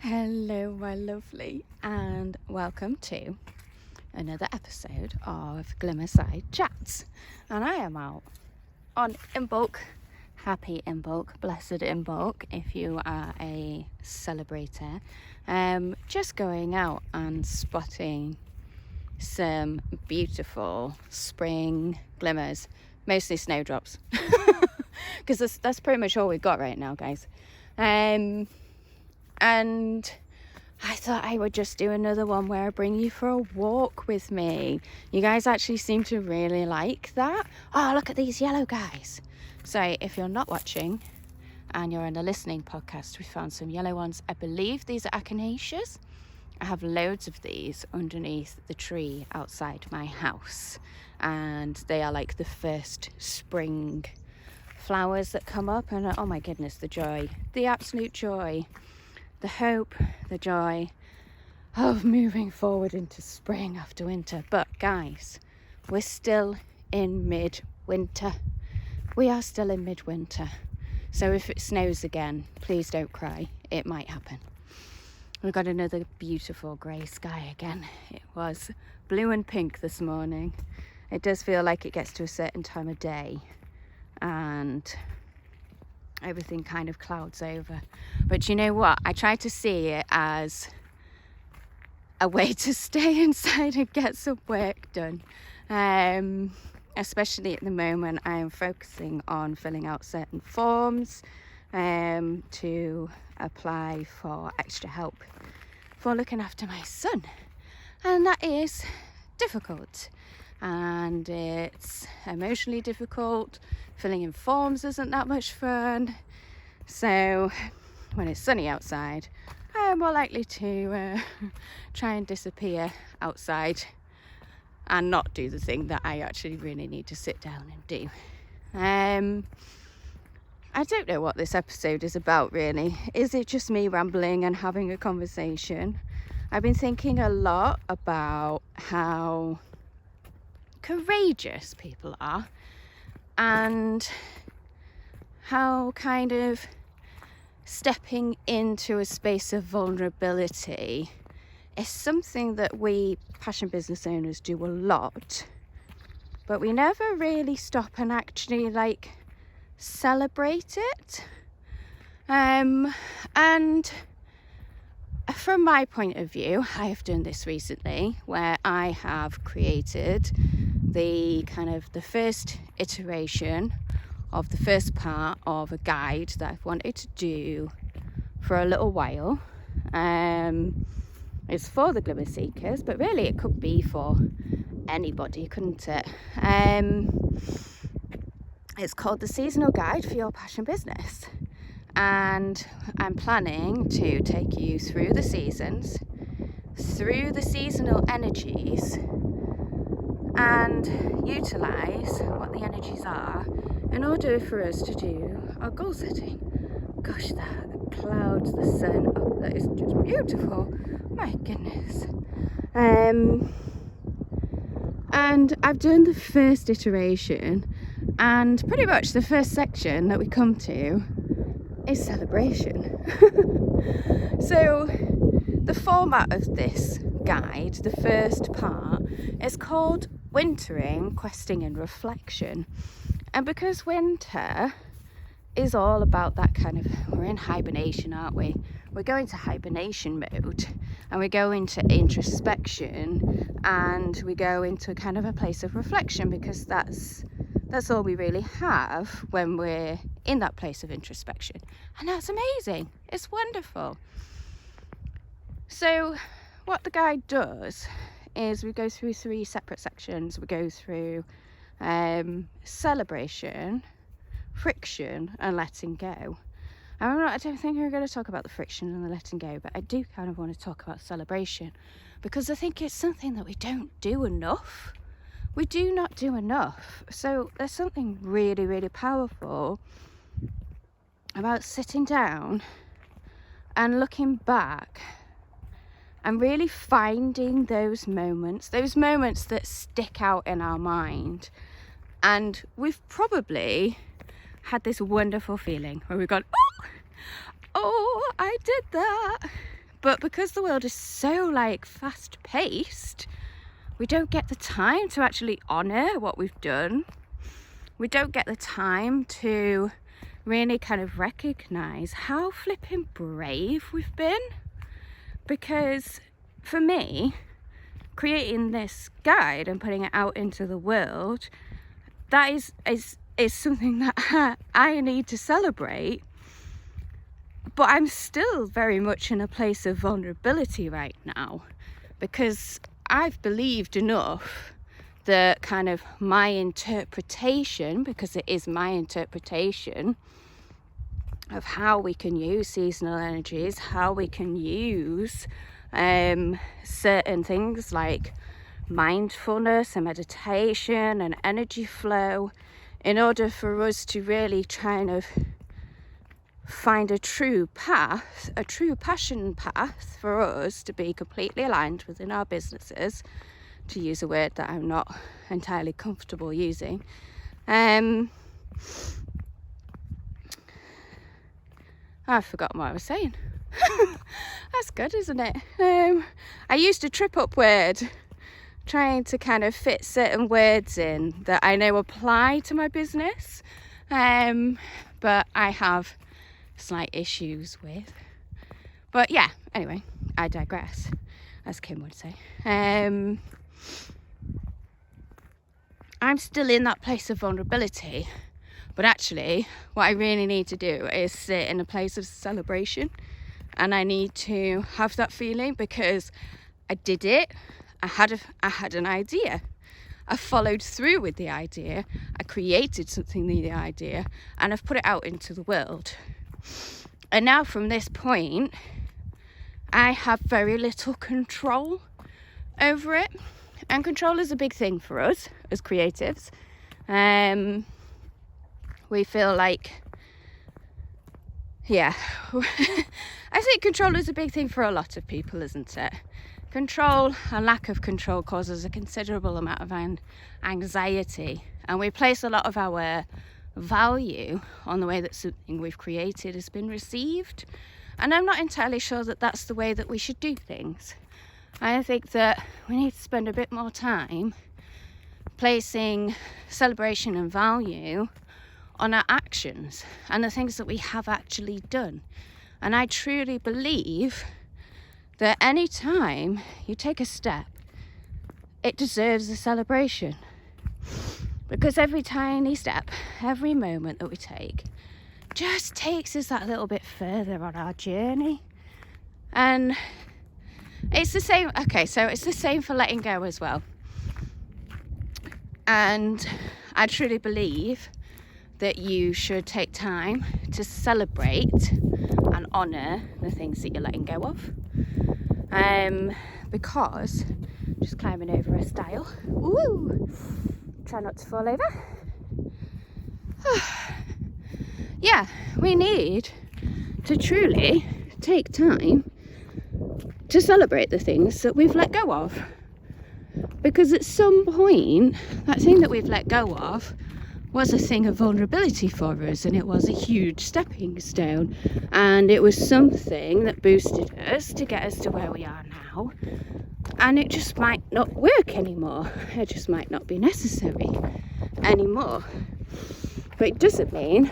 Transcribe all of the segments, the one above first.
Hello, my lovely, and welcome to another episode of Glimmer Side Chats. And I am out on Imbolc, happy Imbolc, blessed Imbolc, if you are a celebrator. Just going out and spotting some beautiful spring glimmers, mostly snowdrops, because that's pretty much all we've got right now, guys. And I thought I would just do another one where I bring you for a walk with me. You guys actually seem to really like that. Oh, look at these yellow guys. So if you're not watching and you're in a listening podcast, we found some yellow ones. I believe these are echinaceas. I have loads of these underneath the tree outside my house. And they are like the first spring flowers that come up. And oh my goodness, the joy, the absolute joy. The hope, the joy of moving forward into spring after winter. But guys, we're still in midwinter. We are still in midwinter. So if it snows again, please don't cry. It might happen. We've got another beautiful grey sky again. It was blue and pink this morning. It does feel like it gets to a certain time of day and everything kind of clouds over. But you know what? I try to see it as a way to stay inside and get some work done. Especially at the moment, I am focusing on filling out certain forms to apply for extra help for looking after my son. And that is difficult. And it's emotionally difficult. Filling in forms isn't that much fun. So when it's sunny outside, I am more likely to try and disappear outside and not do the thing that I actually really need to sit down and do. I don't know what this episode is about, really. Is it just me rambling and having a conversation? I've been thinking a lot about how courageous people are and how kind of stepping into a space of vulnerability is something that we passion business owners do a lot, but we never really stop and actually celebrate it. And from my point of view, I have done this recently where I have created the first iteration of the first part of a guide that I've wanted to do for a little while. It's for the Glimmer Seekers, but really it could be for anybody, couldn't it? It's called the Seasonal Guide for Your Passion Business. And I'm planning to take you through the seasons, through the seasonal energies, and utilise what the energies are in order for us to do our goal setting. Gosh, the clouds, the sun, oh, that is just beautiful. My goodness. And I've done the first iteration, and pretty much the first section that we come to is celebration. So the format of this guide, the first part, is called Wintering, Questing and Reflection. And because winter is all about that kind of, we're in hibernation, aren't we? We're going to hibernation mode, and we go into introspection, and we go into kind of a place of reflection, because that's all we really have when we're in that place of introspection. And that's amazing. It's wonderful. So what the guide does is we go through 3 separate sections. We go through celebration, friction, and letting go. I don't think we're going to talk about the friction and the letting go, but I do kind of want to talk about celebration, because I think it's something that we don't do enough. We do not do enough. So there's something really, really powerful about sitting down and looking back and really finding those moments that stick out in our mind. And we've probably had this wonderful feeling where we've gone, oh, I did that. But because the world is so like fast paced, we don't get the time to actually honor what we've done. We don't get the time to really kind of recognize how flipping brave we've been. Because for me, creating this guide and putting it out into the world, that is something that I need to celebrate. But I'm still very much in a place of vulnerability right now, because I've believed enough that kind of my interpretation, because it is my interpretation of how we can use seasonal energies, how we can use certain things like mindfulness and meditation and energy flow in order for us to really kind of find a true path, a true passion path for us to be completely aligned within our businesses, to use a word that I'm not entirely comfortable using. I've forgotten what I was saying. That's good, isn't it? I used a trip up word trying to kind of fit certain words in that I know apply to my business, but I have slight issues with. But yeah, anyway, I digress, as Kim would say. I'm still in that place of vulnerability, but actually what I really need to do is sit in a place of celebration, and I need to have that feeling because I did it. I had an idea. I followed through with the idea. I created something with the idea, and I've put it out into the world. And now from this point, I have very little control over it. And control is a big thing for us as creatives. We feel like, yeah, I think control is a big thing for a lot of people, isn't it? Control and lack of control causes a considerable amount of anxiety, and we place a lot of our value on the way that something we've created has been received. And I'm not entirely sure that that's the way that we should do things. I think that we need to spend a bit more time placing celebration and value on our actions and the things that we have actually done. And I truly believe that any time you take a step, it deserves a celebration. Because every tiny step, every moment that we take, just takes us that little bit further on our journey. And it's the same, okay, so it's the same for letting go as well. And I truly believe that you should take time to celebrate and honour the things that you're letting go of. Because, just climbing over a stile, woo! Try not to fall over. Yeah, we need to truly take time to celebrate the things that we've let go of. Because at some point, that thing that we've let go of was a thing of vulnerability for us, and it was a huge stepping stone, and it was something that boosted us to get us to where we are now. And it just might not work anymore. It just might not be necessary anymore. But it doesn't mean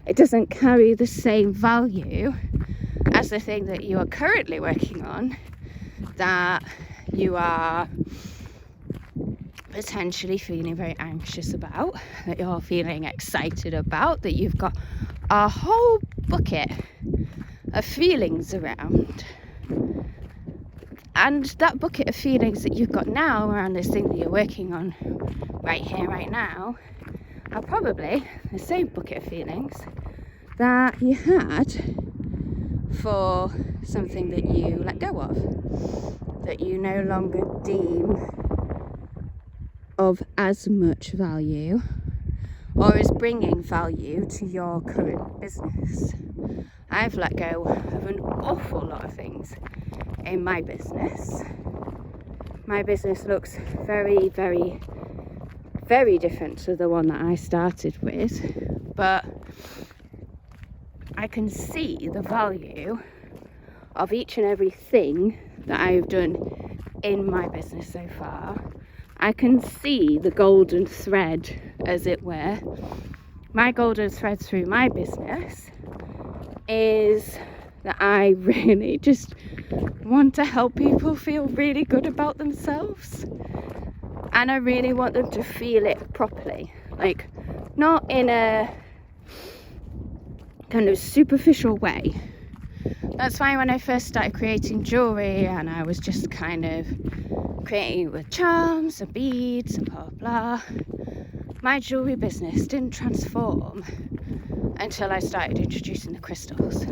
it doesn't carry the same value as the thing that you are currently working on, that you are potentially feeling very anxious about, that you're feeling excited about, that you've got a whole bucket of feelings around. And that bucket of feelings that you've got now around this thing that you're working on right here, right now, are probably the same bucket of feelings that you had for something that you let go of, that you no longer deem of as much value or is bringing value to your current business. I've let go of an awful lot of things in my business. My business looks very, very, very different to the one that I started with, but I can see the value of each and every thing that I've done in my business so far, I can see the golden thread, as it were. My golden thread through my business is that I really just want to help people feel really good about themselves, and I really want them to feel it properly, like not in a kind of superficial way. That's why when I first started creating jewelry, and I was just kind of creating with charms and beads and blah blah, my jewelry business didn't transform until I started introducing the crystals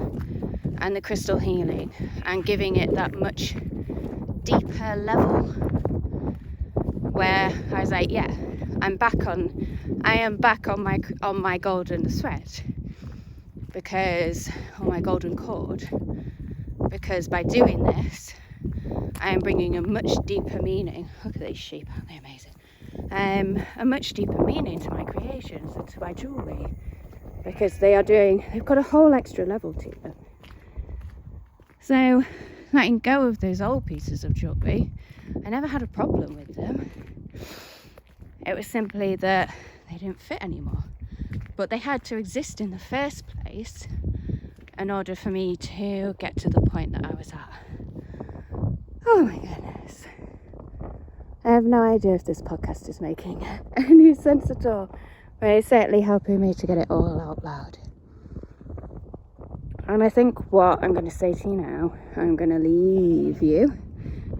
and the crystal healing and giving it that much deeper level, where I was like, yeah, I am back on my golden thread, because on my golden cord, because by doing this I am bringing a much deeper meaning. Look at these sheep, aren't they amazing? A much deeper meaning to my creations and to my jewelry, because they've got a whole extra level to them. So letting go of those old pieces of jewelry, I never had a problem with them. It was simply that they didn't fit anymore, but they had to exist in the first place in order for me to get to the point that I was at. Oh my goodness. I have no idea if this podcast is making any sense at all, but it's certainly helping me to get it all out loud. And I think what I'm going to say to you now, I'm going to leave you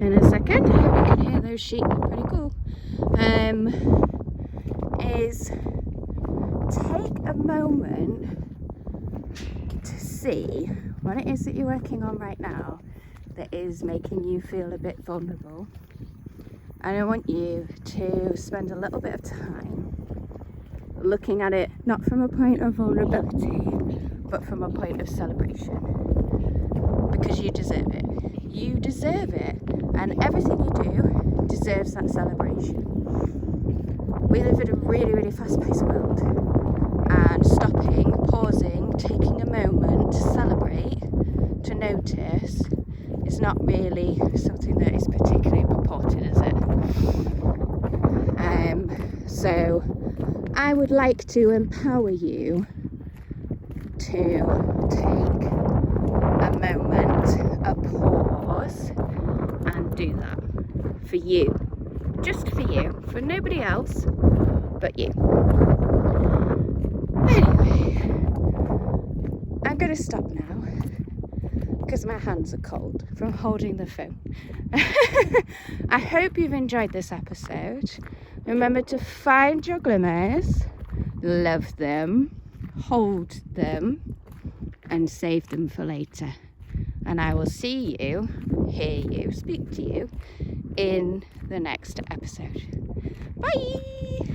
in a second. I hope you can hear those sheep, they're pretty cool. Is take a moment to see what it is that you're working on right now that is making you feel a bit vulnerable. And I want you to spend a little bit of time looking at it not from a point of vulnerability, but from a point of celebration, because you deserve it. You deserve it, and everything you do deserves that celebration. We live in a really, really fast-paced world, and stopping, pausing, taking a moment to celebrate, to notice, is not really something that is particularly purported, is it? So I would like to empower you to take a moment, a pause, and do that for you. Just for you, for nobody else but you. Anyway, I'm going to stop now because my hands are cold from holding the phone. I hope you've enjoyed this episode. Remember to find your glimmers, love them, hold them, and save them for later. And I will see you, hear you, speak to you in the next episode. Bye!